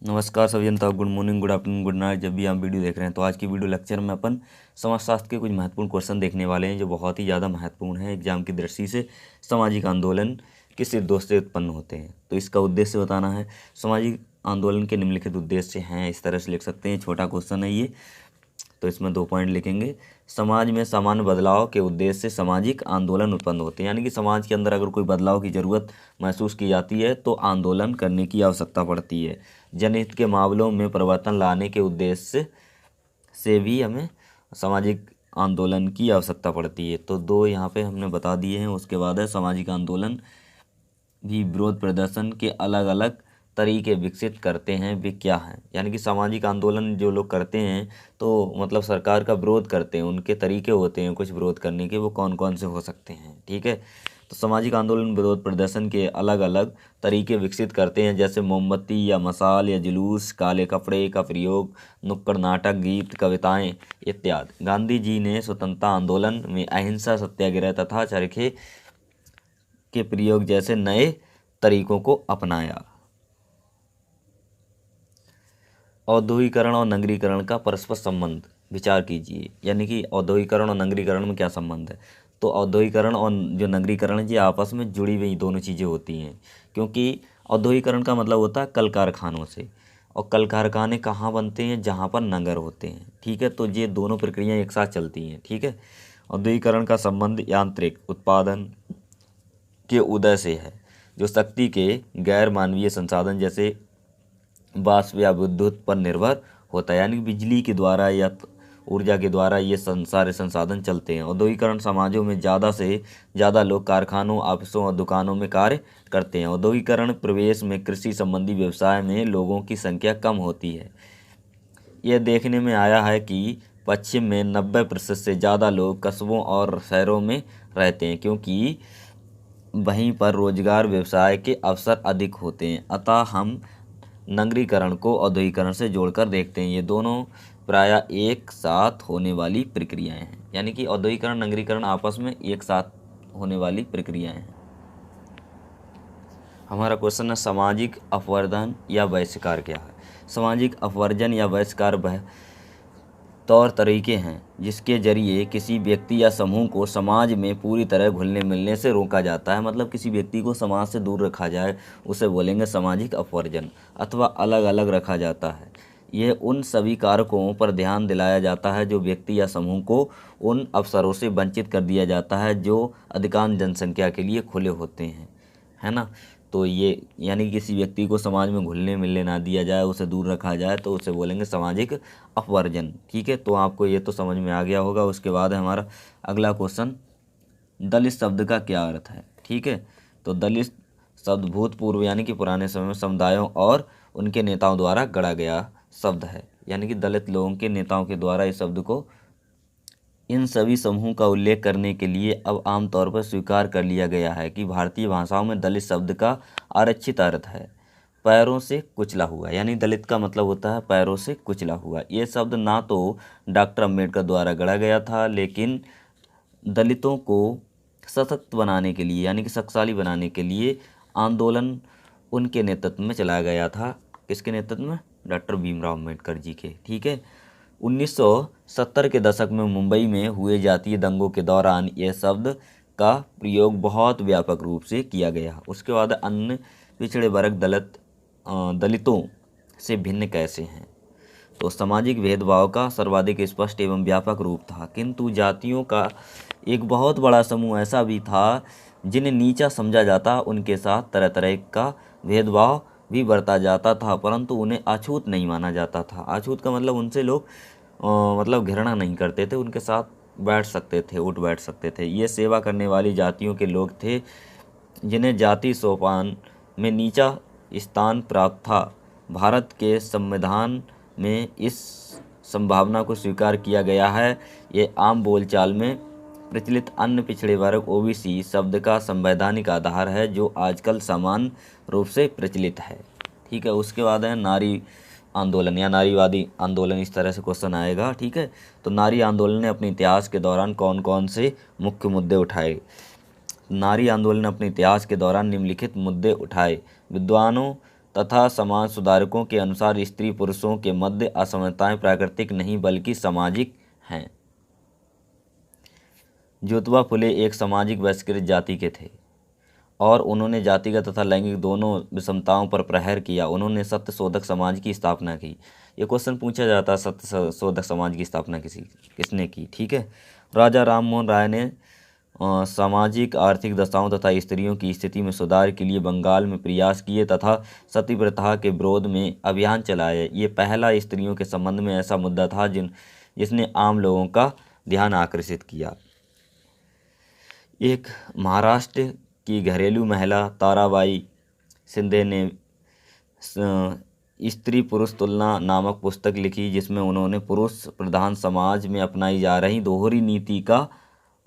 नमस्कार सभी जनता, good morning, good afternoon, good night, जब भी आप वीडियो देख रहे हैं। तो आज की वीडियो लेक्चर में अपन समाजशास्त्र के कुछ महत्वपूर्ण क्वेश्चन देखने वाले हैं जो बहुत ही ज़्यादा महत्वपूर्ण है एग्जाम की दृष्टि से। सामाजिक आंदोलन किस उद्देश्य से उत्पन्न होते हैं, तो इसका उद्देश्य बताना है। सामाजिक आंदोलन के निम्नलिखित उद्देश्य हैं, इस तरह से लिख सकते हैं। छोटा क्वेश्चन है ये, तो इसमें 2 पॉइंट लिखेंगे। समाज में सामान्य बदलाव के उद्देश्य से सामाजिक आंदोलन उत्पन्न होते हैं, यानी कि समाज के अंदर अगर कोई बदलाव की ज़रूरत महसूस की जाती है तो आंदोलन करने की आवश्यकता पड़ती है। जनहित के मामलों में परिवर्तन लाने के उद्देश्य से भी हमें सामाजिक आंदोलन की आवश्यकता पड़ती है। तो 2 यहाँ पे हमने बता दिए हैं। उसके बाद है सामाजिक आंदोलन भी विरोध प्रदर्शन के अलग अलग तरीके विकसित करते हैं, वे क्या हैं। यानी कि सामाजिक आंदोलन जो लोग करते हैं तो मतलब सरकार का विरोध करते हैं, उनके तरीके होते हैं कुछ विरोध करने के, वो कौन कौन से हो सकते हैं। ठीक है, तो सामाजिक आंदोलन विरोध प्रदर्शन के अलग अलग तरीके विकसित करते हैं, जैसे मोमबत्ती या मशाल या जुलूस, काले कपड़े का प्रयोग, नुक्कड़ नाटक, गीत, कविताएं इत्यादि। गांधी जी ने स्वतंत्रता आंदोलन में अहिंसा, सत्याग्रह तथा चरखे के प्रयोग जैसे नए तरीकों को अपनाया। औद्योगिकरण और नगरीकरण का परस्पर संबंध विचार कीजिए। यानी कि औद्योगिकरण और नगरीकरण में क्या संबंध है। तो औद्योगिकरण और जो नगरीकरण है ये आपस में जुड़ी हुई दोनों चीज़ें होती हैं, क्योंकि औद्योगिकरण का मतलब होता है कल कारखानों से, और कल कारखाने कहाँ बनते हैं, जहाँ पर नगर होते हैं। ठीक है, तो ये दोनों प्रक्रियाएं एक साथ चलती हैं। ठीक है, औद्योगिकरण का संबंध यांत्रिक उत्पादन के उदय से है, जो शक्ति के गैर मानवीय संसाधन जैसे वाष्प या विद्युत पर निर्भर होता है। यानी कि बिजली के द्वारा या ऊर्जा के द्वारा ये सारे संसाधन चलते हैं। औद्योगिकरण समाजों में ज़्यादा से ज़्यादा लोग कारखानों, ऑफिसों और दुकानों में कार्य करते हैं। औद्योगिकरण प्रवेश में कृषि संबंधी व्यवसाय में लोगों की संख्या कम होती है। यह देखने में आया है कि पश्चिम में 90% से ज़्यादा लोग कस्बों और शहरों में रहते हैं, क्योंकि वहीं पर रोजगार, व्यवसाय के अवसर अधिक होते हैं। अतः हम नगरीकरण को औद्योगिकरण से जोड़कर देखते हैं। ये दोनों प्रायः एक साथ होने वाली प्रक्रियाएं हैं। यानी कि औद्योगिकरण, नगरीकरण आपस में एक साथ होने वाली प्रक्रियाएं हैं। हमारा क्वेश्चन है सामाजिक अपवर्जन या बहिष्कार क्या है। सामाजिक अपवर्जन या बहिष्कार वह तौर तरीके हैं जिसके जरिए किसी व्यक्ति या समूह को समाज में पूरी तरह घुलने मिलने से रोका जाता है। मतलब किसी व्यक्ति को समाज से दूर रखा जाए, उसे बोलेंगे सामाजिक अपवर्जन, अथवा अलग अलग रखा जाता है। यह उन सभी कारकों पर ध्यान दिलाया जाता है जो व्यक्ति या समूह को उन अवसरों से वंचित कर दिया जाता है जो अधिकांश जनसंख्या के लिए खुले होते हैं, है ना। तो ये यानी किसी व्यक्ति को समाज में घुलने मिलने ना दिया जाए, उसे दूर रखा जाए, तो उसे बोलेंगे सामाजिक अपवर्जन। ठीक है, तो आपको ये तो समझ में आ गया होगा। उसके बाद है हमारा अगला क्वेश्चन, दलित शब्द का क्या अर्थ है। ठीक है, तो दलित शब्द भूतपूर्व यानी कि पुराने समय में समुदायों और उनके नेताओं द्वारा गढ़ा गया शब्द है। यानी कि दलित लोगों के नेताओं के द्वारा इस शब्द को, इन सभी समूहों का उल्लेख करने के लिए अब आमतौर पर स्वीकार कर लिया गया है कि भारतीय भाषाओं में दलित शब्द का आरक्षित अर्थ है पैरों से कुचला हुआ। यानी दलित का मतलब होता है पैरों से कुचला हुआ। ये शब्द ना तो डॉक्टर अम्बेडकर द्वारा गढ़ा गया था, लेकिन दलितों को सशक्त बनाने के लिए यानी कि शक्तिशाली बनाने के लिए आंदोलन उनके नेतृत्व में चलाया गया था। किसके नेतृत्व में? डॉक्टर भीमराव अम्बेडकर जी के। ठीक है, 1970 के दशक में मुंबई में हुए जातीय दंगों के दौरान यह शब्द का प्रयोग बहुत व्यापक रूप से किया गया। उसके बाद अन्य पिछड़े वर्ग दलितों से भिन्न कैसे हैं। तो सामाजिक भेदभाव का सर्वाधिक स्पष्ट एवं व्यापक रूप था, किंतु जातियों का एक बहुत बड़ा समूह ऐसा भी था जिन्हें नीचा समझा जाता, उनके साथ तरह तरह का भेदभाव भी बरता जाता था, परंतु उन्हें अछूत नहीं माना जाता था। अछूत का मतलब उनसे लोग मतलब घृणा नहीं करते थे, उनके साथ बैठ सकते थे, उठ बैठ सकते थे। ये सेवा करने वाली जातियों के लोग थे जिन्हें जाति सोपान में नीचा स्थान प्राप्त था। भारत के संविधान में इस संभावना को स्वीकार किया गया है। ये आम बोलचाल में प्रचलित अन्य पिछड़े वर्ग ओबीसी शब्द का संवैधानिक आधार है, जो आजकल समान रूप से प्रचलित है। ठीक है, उसके बाद है नारी आंदोलन या नारीवादी आंदोलन, इस तरह से क्वेश्चन आएगा। ठीक है, तो नारी आंदोलन ने अपने इतिहास के दौरान कौन कौन से मुख्य मुद्दे उठाए। नारी आंदोलन ने अपने इतिहास के दौरान निम्नलिखित मुद्दे उठाए। विद्वानों तथा समाज सुधारकों के अनुसार स्त्री पुरुषों के मध्य असमानताएं प्राकृतिक नहीं बल्कि सामाजिक हैं। ज्योतिबा फुले एक सामाजिक बहिष्कृत जाति के थे और उन्होंने जातिगत तथा लैंगिक दोनों विषमताओं पर प्रहार किया। उन्होंने सत्य शोधक समाज की स्थापना की। ये क्वेश्चन पूछा जाता है, सत्य शोधक समाज की स्थापना किसने की? ठीक है, राजा राम मोहन राय ने सामाजिक आर्थिक दशाओं तथा स्त्रियों की स्थिति में सुधार के लिए बंगाल में प्रयास किए तथा सती प्रथा के विरोध में अभियान चलाए। ये पहला स्त्रियों के संबंध में ऐसा मुद्दा था जिसने आम लोगों का ध्यान आकर्षित किया। एक महाराष्ट्र की घरेलू महिला ताराबाई शिंदे ने स्त्री पुरुष तुलना नामक पुस्तक लिखी, जिसमें उन्होंने पुरुष प्रधान समाज में अपनाई जा रही दोहरी नीति का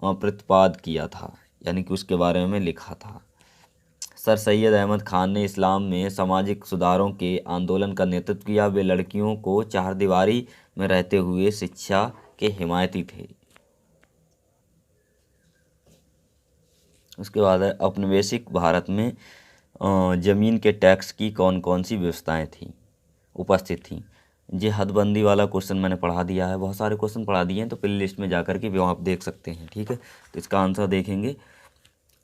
प्रतिपाद किया था, यानी कि उसके बारे में लिखा था। सर सैयद अहमद खान ने इस्लाम में सामाजिक सुधारों के आंदोलन का नेतृत्व किया। वे लड़कियों को चारदीवारी में रहते हुए शिक्षा के हिमायती थे। उसके बाद है औपनिवेशिक भारत में ज़मीन के टैक्स की कौन कौन सी व्यवस्थाएं थी उपस्थित थी। ये हदबंदी वाला क्वेश्चन मैंने पढ़ा दिया है, बहुत सारे क्वेश्चन पढ़ा दिए हैं, तो प्ले लिस्ट में जाकर के वो आप देख सकते हैं। ठीक है, तो इसका आंसर देखेंगे।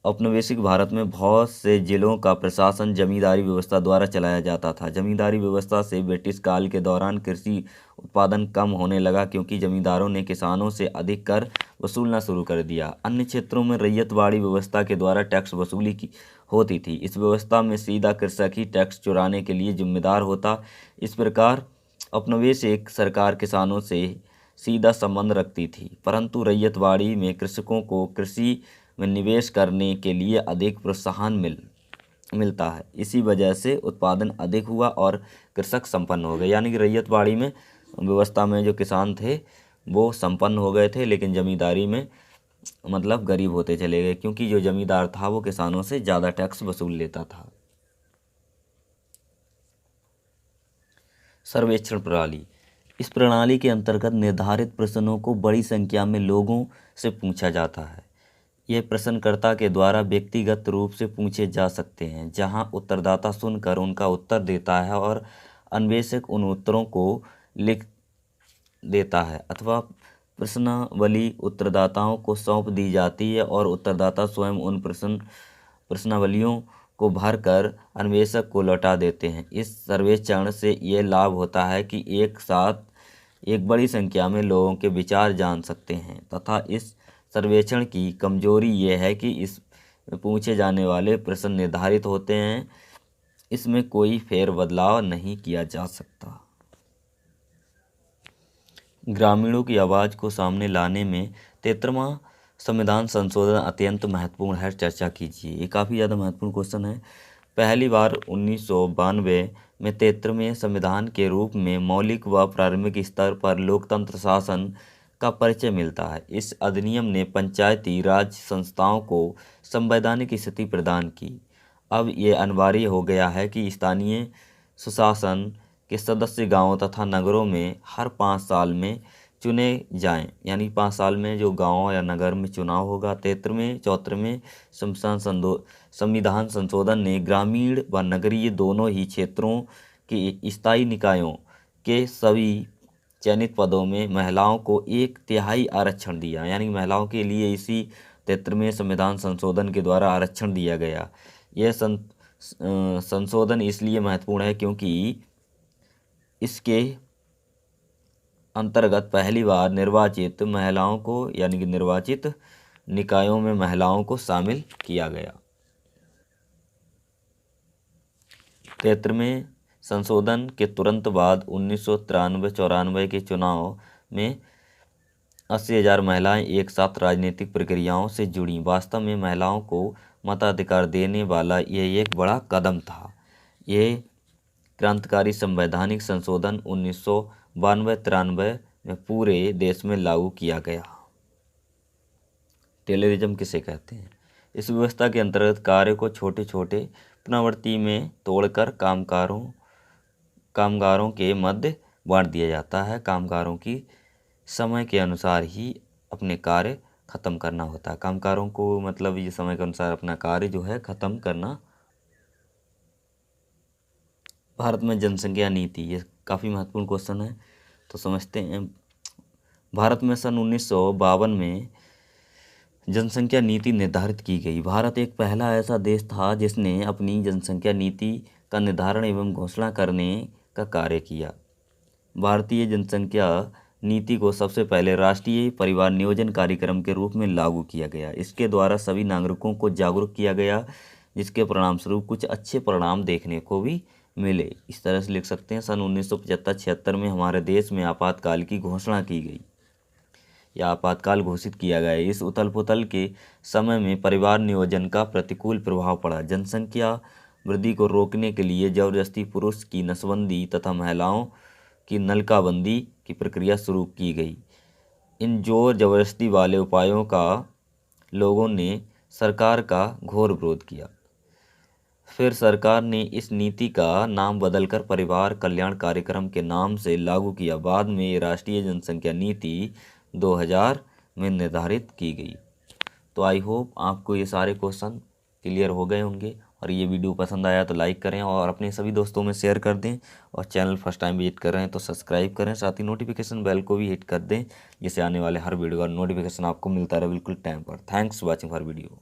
औपनिवेशिक भारत में बहुत से जिलों का प्रशासन जमींदारी व्यवस्था द्वारा चलाया जाता था। जमींदारी व्यवस्था से ब्रिटिश काल के दौरान कृषि उत्पादन कम होने लगा, क्योंकि जमींदारों ने किसानों से अधिक कर वसूलना शुरू कर दिया। अन्य क्षेत्रों में रैयतवाड़ी व्यवस्था के द्वारा टैक्स वसूली की होती थी। इस व्यवस्था में सीधा कृषक ही टैक्स चुराने के लिए जिम्मेदार होता। इस प्रकार औपनिवेशिक सरकार किसानों से सीधा संबंध रखती थी, परंतु रैयतवाड़ी में कृषकों को कृषि में निवेश करने के लिए अधिक प्रोत्साहन मिलता है। इसी वजह से उत्पादन अधिक हुआ और कृषक संपन्न हो गए। यानी कि रैयतवाड़ी में व्यवस्था में जो किसान थे वो संपन्न हो गए थे, लेकिन जमींदारी में मतलब गरीब होते चले गए, क्योंकि जो जमींदार था वो किसानों से ज़्यादा टैक्स वसूल लेता था। सर्वेक्षण प्रणाली। इस प्रणाली के अंतर्गत निर्धारित प्रश्नों को बड़ी संख्या में लोगों से पूछा जाता है। ये प्रश्नकर्ता के द्वारा व्यक्तिगत रूप से पूछे जा सकते हैं, जहां उत्तरदाता सुनकर उनका उत्तर देता है और अन्वेषक उन उत्तरों को लिख देता है, अथवा प्रश्नावली उत्तरदाताओं को सौंप दी जाती है और उत्तरदाता स्वयं उन प्रश्नावलियों को भरकर अन्वेषक को लौटा देते हैं। इस सर्वेक्षण से ये लाभ होता है कि एक साथ एक बड़ी संख्या में लोगों के विचार जान सकते हैं, तथा इस सर्वेक्षण की कमजोरी यह है कि इस पूछे जाने वाले प्रश्न निर्धारित होते हैं, इसमें कोई फेर बदलाव नहीं किया जा सकता। ग्रामीणों की आवाज़ को सामने लाने में 73वां संविधान संशोधन अत्यंत महत्वपूर्ण है, चर्चा कीजिए। ये काफ़ी ज़्यादा महत्वपूर्ण क्वेश्चन है। पहली बार 1992 में 73वें संविधान के रूप में मौलिक व प्रारंभिक स्तर पर लोकतंत्र शासन का परिचय मिलता है। इस अधिनियम ने पंचायती राज संस्थाओं को संवैधानिक स्थिति प्रदान की। अब ये अनिवार्य हो गया है कि स्थानीय सुशासन के सदस्य गांवों तथा नगरों में हर 5 साल में चुने जाएं, यानी 5 साल में जो गांव या नगर में चुनाव होगा। 73वें संविधान संशोधन ने ग्रामीण व नगरीय दोनों ही क्षेत्रों के स्थायी निकायों के सभी चयनित पदों में महिलाओं को 1/3 आरक्षण दिया। यानी महिलाओं के लिए इसी 73वें संविधान संशोधन के द्वारा आरक्षण दिया गया। यह संशोधन इसलिए महत्वपूर्ण है क्योंकि इसके अंतर्गत पहली बार निर्वाचित महिलाओं को, यानी कि निर्वाचित निकायों में महिलाओं को शामिल किया गया। 73वें संशोधन के तुरंत बाद 1993-94 के चुनाव में 80,000 महिलाएं एक साथ राजनीतिक प्रक्रियाओं से जुड़ी। वास्तव में महिलाओं को मताधिकार देने वाला यह एक बड़ा कदम था। ये क्रांतिकारी संवैधानिक संशोधन 1992-93 में पूरे देश में लागू किया गया। टेररिज्म किसे कहते हैं? इस व्यवस्था के अंतर्गत कार्य को छोटे छोटे पुनरावृत्ति में तोड़कर कामगारों के मध्य बांट दिया जाता है। कामगारों की समय के अनुसार ही अपने कार्य खत्म करना होता है। कामगारों को मतलब ये समय के अनुसार अपना कार्य जो है खत्म करना भारत में जनसंख्या नीति, ये काफ़ी महत्वपूर्ण क्वेश्चन है, तो समझते हैं। भारत में सन 1952 में जनसंख्या नीति निर्धारित की गई। भारत एक पहला ऐसा देश था जिसने अपनी जनसंख्या नीति का निर्धारण एवं घोषणा करने का कार्य किया। भारतीय जनसंख्या नीति को सबसे पहले राष्ट्रीय परिवार नियोजन कार्यक्रम के रूप में लागू किया गया। इसके द्वारा सभी नागरिकों को जागरूक किया गया, जिसके परिणामस्वरूप कुछ अच्छे परिणाम देखने को भी मिले। इस तरह से लिख सकते हैं, सन 1975-76 में हमारे देश में आपातकाल की घोषणा की गई या आपातकाल घोषित किया गया। इस उथल पुथल के समय में परिवार नियोजन का प्रतिकूल प्रभाव पड़ा। जनसंख्या वृद्धि को रोकने के लिए जबरदस्ती पुरुष की नसबंदी तथा महिलाओं की नलकाबंदी की प्रक्रिया शुरू की गई। इन जोर जबरदस्ती वाले उपायों का लोगों ने सरकार का घोर विरोध किया। फिर सरकार ने इस नीति का नाम बदलकर परिवार कल्याण कार्यक्रम के नाम से लागू किया। बाद में ये राष्ट्रीय जनसंख्या नीति 2000 में निर्धारित की गई। तो आई होप आपको ये सारे क्वेश्चन क्लियर हो गए होंगे, और ये वीडियो पसंद आया तो लाइक करें और अपने सभी दोस्तों में शेयर कर दें, और चैनल फर्स्ट टाइम विजिट कर रहे हैं तो सब्सक्राइब करें, साथ ही नोटिफिकेशन बेल को भी हिट कर दें, जिससे आने वाले हर वीडियो का नोटिफिकेशन आपको मिलता रहे बिल्कुल टाइम पर। Thanks watching for video.